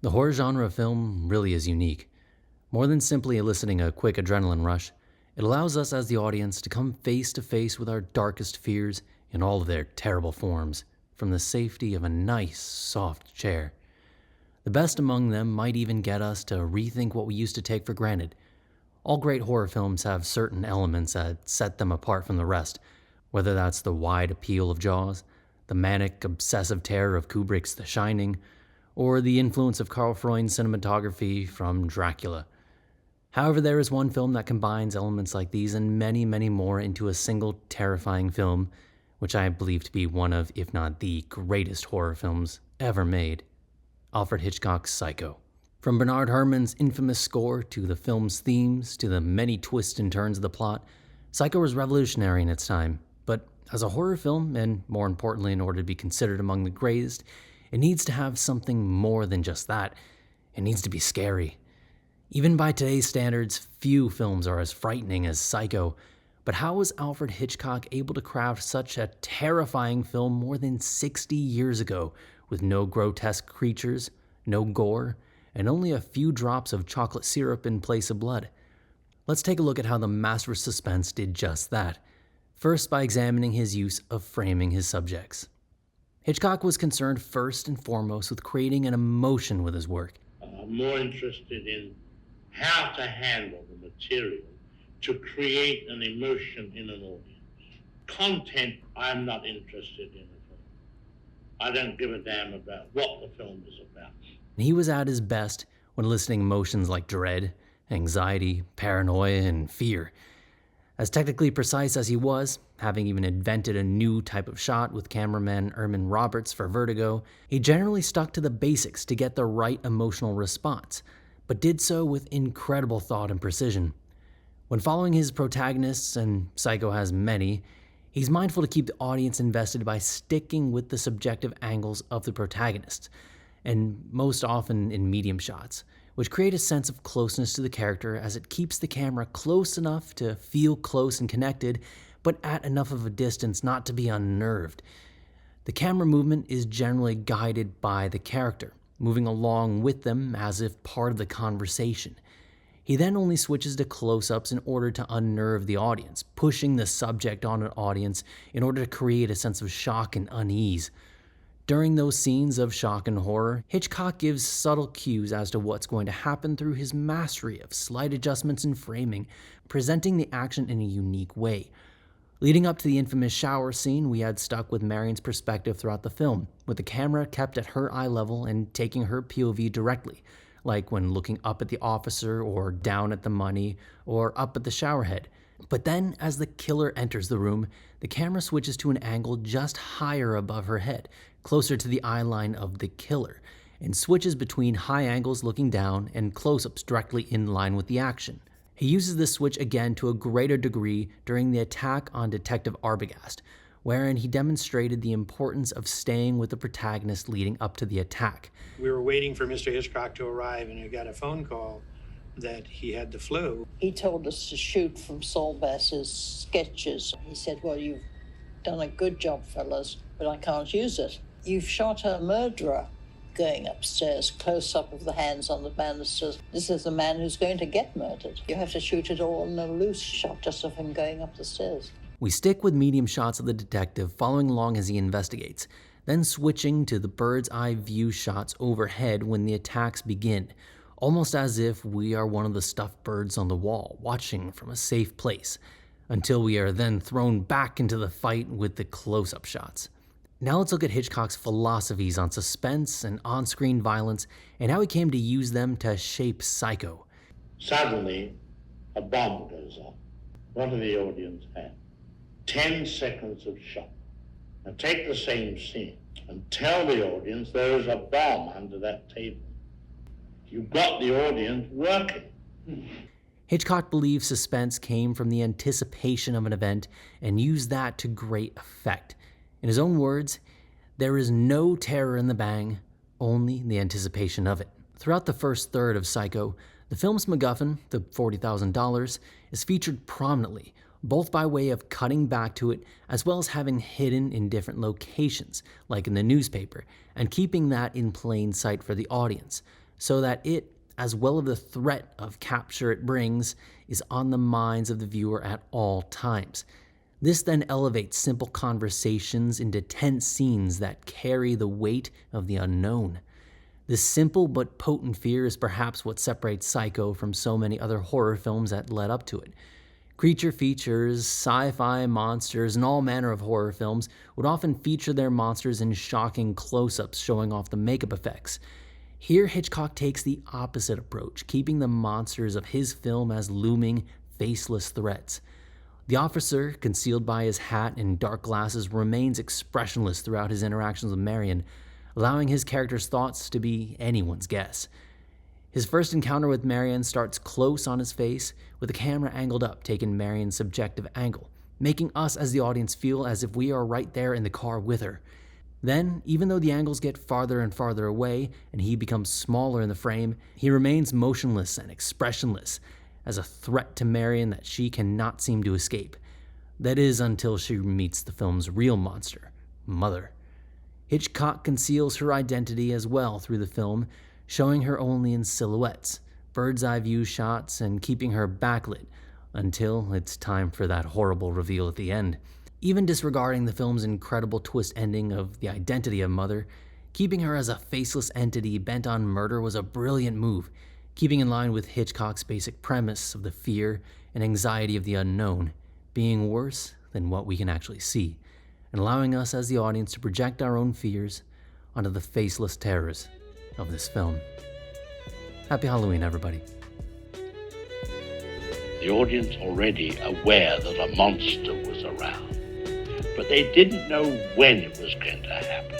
The horror genre of film really is unique. More than simply eliciting a quick adrenaline rush, it allows us as the audience to come face to face with our darkest fears in all of their terrible forms, from the safety of a nice, soft chair. The best among them might even get us to rethink what we used to take for granted. All great horror films have certain elements that set them apart from the rest, whether that's the wide appeal of Jaws, the manic, obsessive terror of Kubrick's The Shining, or the influence of Karl Freund's cinematography from Dracula. However, there is one film that combines elements like these and many, many more into a single terrifying film, which I believe to be one of, if not the greatest horror films ever made: Alfred Hitchcock's Psycho. From Bernard Herrmann's infamous score to the film's themes to the many twists and turns of the plot, Psycho was revolutionary in its time. But as a horror film, and more importantly in order to be considered among the greatest, it needs to have something more than just that. It needs to be scary. Even by today's standards, few films are as frightening as Psycho. But how was Alfred Hitchcock able to craft such a terrifying film more than 60 years ago, with no grotesque creatures, no gore, and only a few drops of chocolate syrup in place of blood? Let's take a look at how the master of suspense did just that. First, by examining his use of framing his subjects. Hitchcock was concerned first and foremost with creating an emotion with his work. I'm more interested in how to handle the material to create an emotion in an audience. Content, I'm not interested in at all. I don't give a damn about what the film is about. He was at his best when eliciting emotions like dread, anxiety, paranoia, and fear. As technically precise as he was, having even invented a new type of shot with cameraman Erman Roberts for Vertigo, he generally stuck to the basics to get the right emotional response, but did so with incredible thought and precision. When following his protagonists, and Psycho has many, he's mindful to keep the audience invested by sticking with the subjective angles of the protagonists, and most often in medium shots, which create a sense of closeness to the character as it keeps the camera close enough to feel close and connected, but at enough of a distance not to be unnerved. The camera movement is generally guided by the character, moving along with them as if part of the conversation. He then only switches to close-ups in order to unnerve the audience, pushing the subject on an audience in order to create a sense of shock and unease. During those scenes of shock and horror, Hitchcock gives subtle cues as to what's going to happen through his mastery of slight adjustments in framing, presenting the action in a unique way. Leading up to the infamous shower scene, we had stuck with Marion's perspective throughout the film, with the camera kept at her eye level and taking her POV directly, like when looking up at the officer or down at the money or up at the shower head. But then, as the killer enters the room, the camera switches to an angle just higher above her head, closer to the eye line of the killer, and switches between high angles looking down and close-ups directly in line with the action. He uses this switch again to a greater degree during the attack on Detective Arbogast, wherein he demonstrated the importance of staying with the protagonist leading up to the attack. We were waiting for Mr. Hitchcock to arrive, and we got a phone call that he had the flu. He told us to shoot from Saul Bass's sketches. He said, well, you've done a good job, fellas, but I can't use it. You've shot a murderer going upstairs, close up of the hands on the banisters. This is a man who's going to get murdered. You have to shoot it all in a loose shot just of him going up the stairs. We stick with medium shots of the detective following along as he investigates, then switching to the bird's eye view shots overhead when the attacks begin, almost as if we are one of the stuffed birds on the wall, watching from a safe place, until we are then thrown back into the fight with the close-up shots. Now let's look at Hitchcock's philosophies on suspense and on-screen violence, and how he came to use them to shape Psycho. Suddenly, a bomb goes off. What do the audience have? 10 seconds of shock. Now take the same scene and tell the audience there is a bomb under that table. You've got the audience working. Hitchcock believes suspense came from the anticipation of an event and used that to great effect. In his own words, there is no terror in the bang, only the anticipation of it. Throughout the first third of Psycho, the film's MacGuffin, the $40,000, is featured prominently, both by way of cutting back to it as well as having hidden in different locations, like in the newspaper, and keeping that in plain sight for the audience. so that it, as well as the threat of capture it brings, is on the minds of the viewer at all times. This then elevates simple conversations into tense scenes that carry the weight of the unknown. This simple but potent fear is perhaps what separates Psycho from so many other horror films that led up to it. Creature features, sci-fi monsters, and all manner of horror films would often feature their monsters in shocking close-ups showing off the makeup effects. Here, Hitchcock takes the opposite approach, keeping the monsters of his film as looming, faceless threats. The officer, concealed by his hat and dark glasses, remains expressionless throughout his interactions with Marion, allowing his character's thoughts to be anyone's guess. His first encounter with Marion starts close on his face, with the camera angled up, taking Marion's subjective angle, making us as the audience feel as if we are right there in the car with her. Then, even though the angles get farther and farther away, and he becomes smaller in the frame, he remains motionless and expressionless, as a threat to Marion that she cannot seem to escape. That is until she meets the film's real monster, Mother. Hitchcock conceals her identity as well through the film, showing her only in silhouettes, bird's-eye view shots, and keeping her backlit until it's time for that horrible reveal at the end. Even disregarding the film's incredible twist ending of the identity of Mother, keeping her as a faceless entity bent on murder was a brilliant move, keeping in line with Hitchcock's basic premise of the fear and anxiety of the unknown being worse than what we can actually see, and allowing us as the audience to project our own fears onto the faceless terrors of this film. Happy Halloween, everybody. The audience already aware that a monster was around, but they didn't know when it was going to happen.